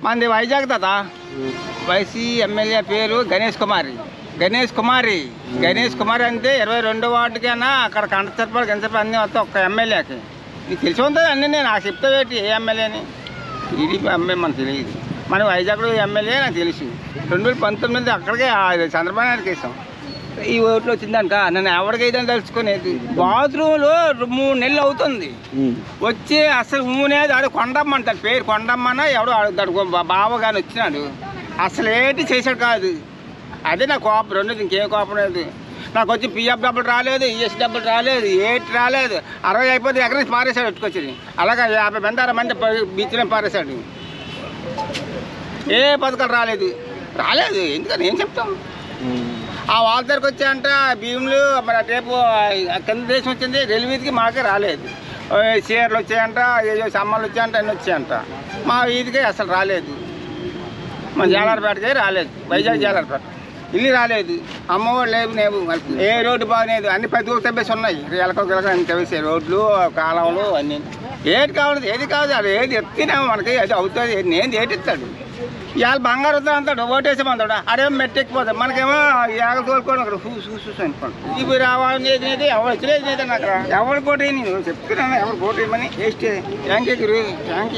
మనది వైజాగ్ తాత. వైసీ ఎమ్మెల్యే పేరు గణేష్ కుమారి. గణేష్ కుమారి అంటే 22వ వార్డుకైనా అక్కడ కంటచర్పాలు గంచర్పాలు అన్నీ వస్తాయి ఒక్క ఎమ్మెల్యేకి. నీకు తెలిసి ఉంటుంది అన్నీ. నేను నాకు చెప్తావేటి ఏ ఎమ్మెల్యేని. టీడీపీ ఎమ్మెల్యే మనకు తెలియదు. మన వైజాగ్లో ఎమ్మెల్యే నాకు తెలుసు. 2019 అక్కడికే చంద్రబాబు నాయుడుకి వేసాం. ఈ ఓట్లు వచ్చిందంట. నన్ను ఎవరికైతే తెలుసుకునేది. బాత్రూంలో 3 నెలలు అవుతుంది వచ్చి అసలు ఊనేది. అది కొండమ్మంటాడు పేరు. కొండమ్మన ఎవడో అడుగుతాడు. బావగాని వచ్చినాడు. అసలు ఏంటి చేశాడు కాదు. అదే నా కోపం. రెండోది ఇంకేం కోపం లేదు నాకు. వచ్చి పిఎఫ్ డబ్బులు రాలేదు, ఈఎస్ డబ్బులు రాలేదు, ఏటి రాలేదు. 60 అయిపోతే ఎక్కడి నుంచి పారేశాడు పెట్టుకొచ్చి. అలాగే 50 మంది 60 మంది బీచ్లో పారేశాడు. ఏ పథకాలు రాలేదు. ఎందుకని ఏం చెప్తాం. ఆ వాళ్ళ దగ్గరికి వచ్చాయంట భీములు. మరి రేపు కింద దేశం వచ్చింది. రైల్వేకి మాకే రాలేదు. చీరలు వచ్చాయంట, ఏదో సమ్మలు వచ్చాయంట, అన్నీ వచ్చాయంట. మా వీధికి అసలు రాలేదు. మా జాలారపేటకే రాలేదు. వైజాగ్ జాలారపేట ఇల్లు రాలేదు. అమ్మఒడి లేవు. ఏ రోడ్డు బాగలేదు. అన్ని ప్రతి ఒక్క తెప్పేసి ఉన్నాయి. ఎలకొక అన్ని తెప్పేసాయి. రోడ్లు కాలువలు అన్నీ. ఏది కావాలి ఏది కాదు. అది ఏది ఎత్తినామో మనకి అది అవుతుంది. నేను ఏటి ఇస్తాడు. ఇవాళ బంగారు వద్దా అంటాడు. ఓటేసామంటాడు. అదేమో మెట్టెక్కిపోతాడు. మనకేమో ఏగలు తోలుకోవడం అక్కడ చూసి అనుకోండి. ఇప్పుడు రావాలని ఏది ఎవరు వచ్చినది నాకు ఎవరు కోటి నేను చెప్తున్నాను. ఎవరు కోటేయమని వేస్ట్ ట్యాంక్ ఎగురు ట్యాంక్